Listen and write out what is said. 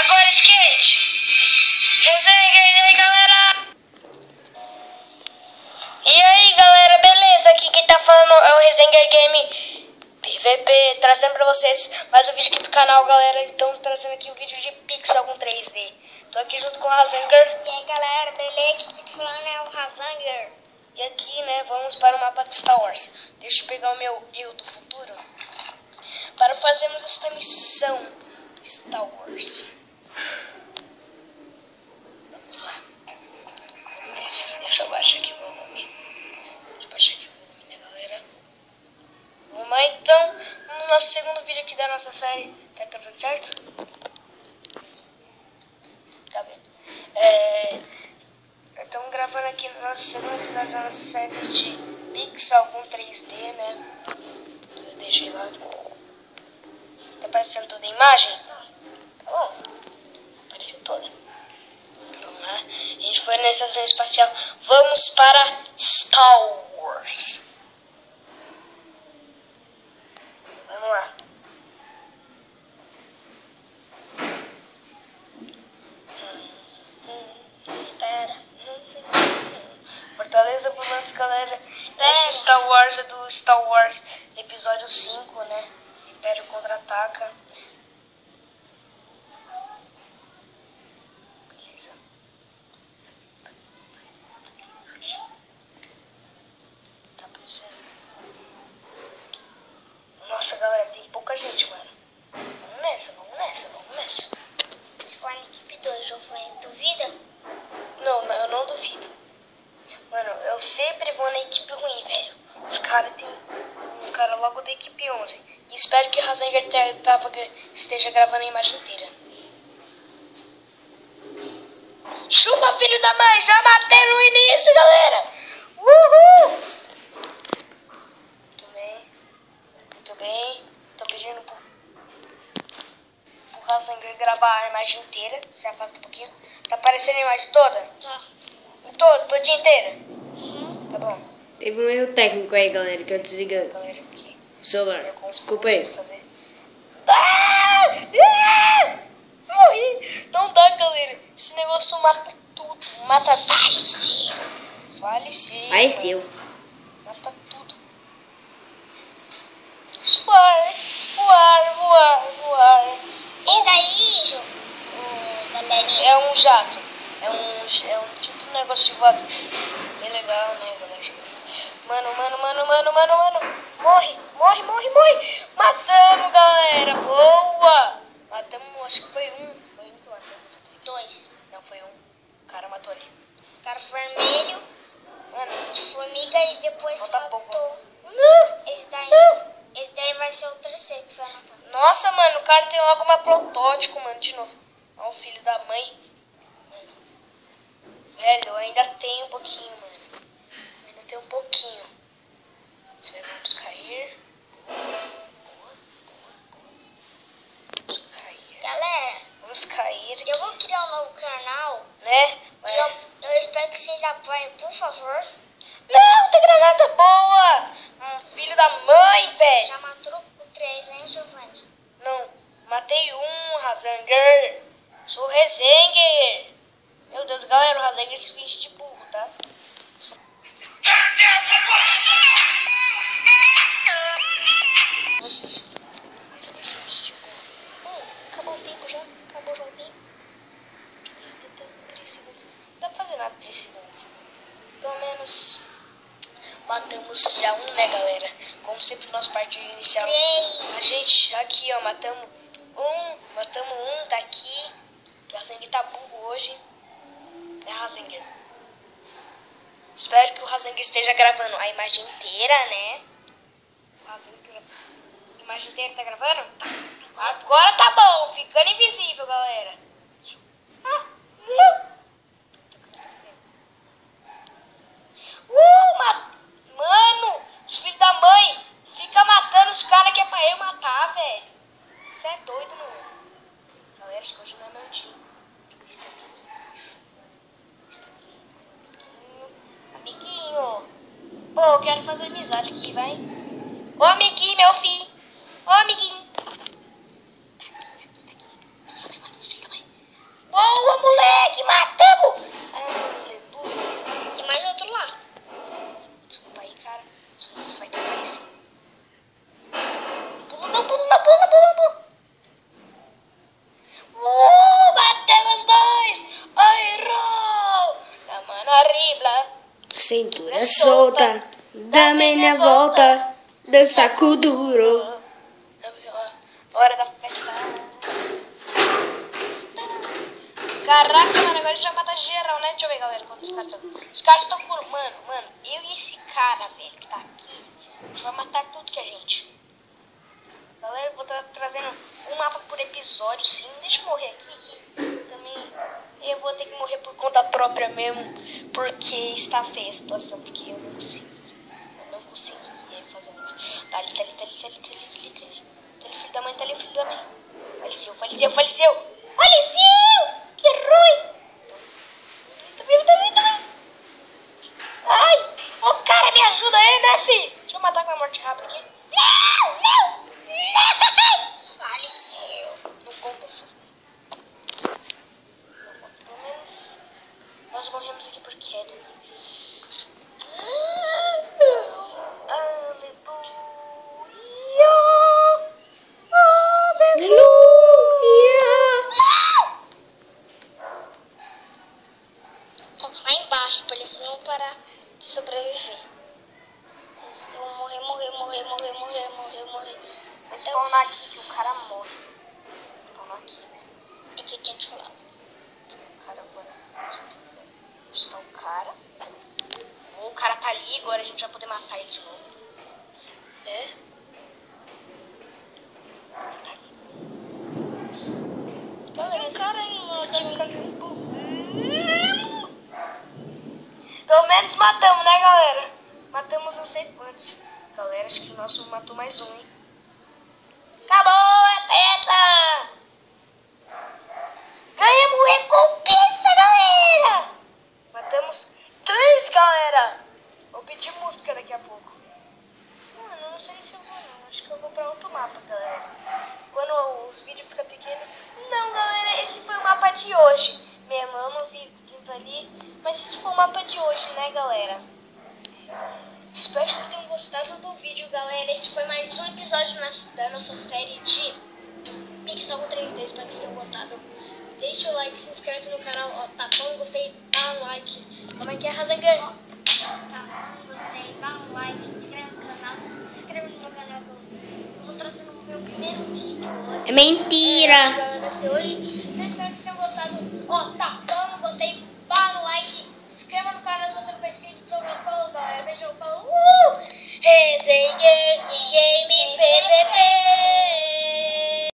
Agora skate! Resenha, e aí galera? E aí galera, beleza? Aqui quem tá falando é o Resenha Game PVP, trazendo pra vocês mais um vídeo aqui do canal, galera. Então trazendo aqui um vídeo de Pixel com 3D. Tô aqui junto com o Razanger. E aí galera, beleza? Quem tá falando é o Razanger. E aqui, né, vamos para o mapa de Star Wars. Deixa eu pegar o meu eu do futuro para fazermos esta missão Star Wars. Vamos lá. Deixa eu baixar aqui o volume. Deixa eu baixar aqui o volume, né, galera? Vamos lá, então, no nosso segundo vídeo aqui da nossa série. Tá tudo certo? Tá bem. Estamos gravando aqui no nosso segundo episódio da nossa série de Pixel com 3D, né? Eu deixei lá. Tá aparecendo toda a imagem? Tá bom. Apareceu toda. Vamos lá. A gente foi na estação espacial. Vamos para Star Wars. Vamos lá. Espera. Fortaleza Bulantes, galera. Espera. Esse Star Wars é do Star Wars episódio 5, né? Império Contra-Ataca. Beleza. Tá aparecendo. Nossa, galera, tem pouca gente, mano. Vamos nessa, vamos nessa, vamos nessa. Se for na equipe 2, Giovanni, duvida? Não, eu não duvido. Mano, eu sempre vou na equipe ruim, velho. Os caras tem um cara logo da equipe 11. E espero que o Razanger esteja gravando a imagem inteira. Chupa, filho da mãe! Já matei no início, galera! Uhul! Muito bem. Muito bem. Tô pedindo pro Razanger gravar a imagem inteira. Se afasta um pouquinho. Tá aparecendo a imagem toda? Tá. Todinha inteira? Tá bom. Teve um erro técnico aí, galera, que eu desliguei Galera, aqui. o celular. É confuso Desculpa aí. fazer. Morri! Não dá, galera. Esse negócio mata tudo. Mata tudo. Faleceu. Faleceu. Mata tudo. Voar. E daí, Ju? Galerinha. É um jato. É um tipo de negócio de voador. Bem legal, né, galera? Mano. Morre. Matamos, galera. Boa. Matamos, acho que foi um. Foi um que matamos. 2. Não, foi um. O cara matou ali. Cara vermelho, Mano, de formiga e depois falta matou. pouco. Esse daí vai ser o terceiro que você vai matar. Nossa, mano, o cara tem logo uma protótipo, mano, de novo. Ó, o filho da mãe. Mano. Velho, eu ainda tenho um pouquinho, mano. Ainda tenho um pouquinho. Vamos cair. Boa. Vamos cair. Galera, Vamos cair. eu vou criar um novo canal. Né? E eu espero que vocês apoiem, por favor. Não, tem granada boa. Filho da mãe, velho. Já matou o 3, hein, Giovanni? Não, matei um, Razanger. Sou Rezenger. Meu Deus, galera, o Razanger se finge de burro, tá? Vocês se finge de burro. Acabou o tempo já. Acabou o joguinho. 3 segundos. Não dá pra fazer nada 3 segundos. Pelo menos matamos já um, né, galera? Como sempre, nosso partido inicial. 3. A gente, aqui, ó, matamos um, tá aqui. O Razanger tá burro hoje. É Razanger. Espero que o Razanger esteja gravando a imagem inteira, né? Razanger, a imagem inteira tá gravando? Tá. Agora tá bom, ficando invisível, galera. Mano, os filhos da mãe fica matando os caras que é pra eu matar, velho. Isso é doido, mano. Galera, acho que hoje não é meu dia. Está aqui embaixo. Está aqui. Amiguinho. Pô, eu quero fazer amizade aqui, vai. Ô, amiguinho, meu filho. Ô, amiguinho. Tá aqui. Sobe, mano, fica, mãe. solta, da minha volta, dança com duro. Hora da festa. Caraca, mano, agora a gente vai matar geral, né? Deixa eu ver, galera, quantos caras estão. Os caras estão com... Mano, eu e esse cara, velho, que tá aqui, a gente vai matar tudo que a gente. Galera, eu vou estar trazendo um mapa por episódio, sim. Deixa eu morrer aqui. Também eu vou ter que morrer por conta própria mesmo, porque está feia a situação, porque eu não consegui. Fazer um negócio. Tá ali. Tá ali, filho da mãe, Faleceu. Que ruim! Tá vivo. Ai! Ô, cara, me ajuda aí, né, filho? Deixa eu matar com uma morte rápida aqui. Não! Faleceu. Não conta essa. Pelo menos nós morremos aqui por queda. Lá embaixo, pra eles não parar de sobreviver. Eu vou morrer. Vai spawnar aqui que o cara morre. Spawnar aqui, né? É que eu tinha te falado. O cara agora. Onde está o cara? O cara tá ali, agora a gente vai poder matar ele de novo. É? Ele tá ali. Tem um cara aí no meu time. Pelo menos matamos, né, galera? Matamos não sei quantos. Galera, acho que o nosso matou mais um, hein? Acabou, é treta! Ganhamos recompensa, galera! Matamos 3, galera! Vou pedir música daqui a pouco. Mano, eu não sei se eu vou não. Acho que eu vou pra outro mapa, galera. Quando os vídeos ficam pequenos. Não, galera, esse foi o mapa de hoje mesmo. Eu não vi tanto ali. Mas esse foi o mapa de hoje, né, galera? Espero que vocês tenham gostado do vídeo, galera. Esse foi mais um episódio da nossa série de Pixel 3D. Espero que vocês tenham gostado. Deixa o like, se inscreve no canal. Ó, tá bom, gostei, dá um like. Como é que é, Razanger? Tá bom, gostei, dá um like, se inscreve no canal. Se inscreve no meu canal que eu vou trazendo o meu primeiro vídeo hoje. É mentira! Galera, vai ser hoje. Então, espero que vocês tenham gostado. Ó, tá bom, gostei, dá um like.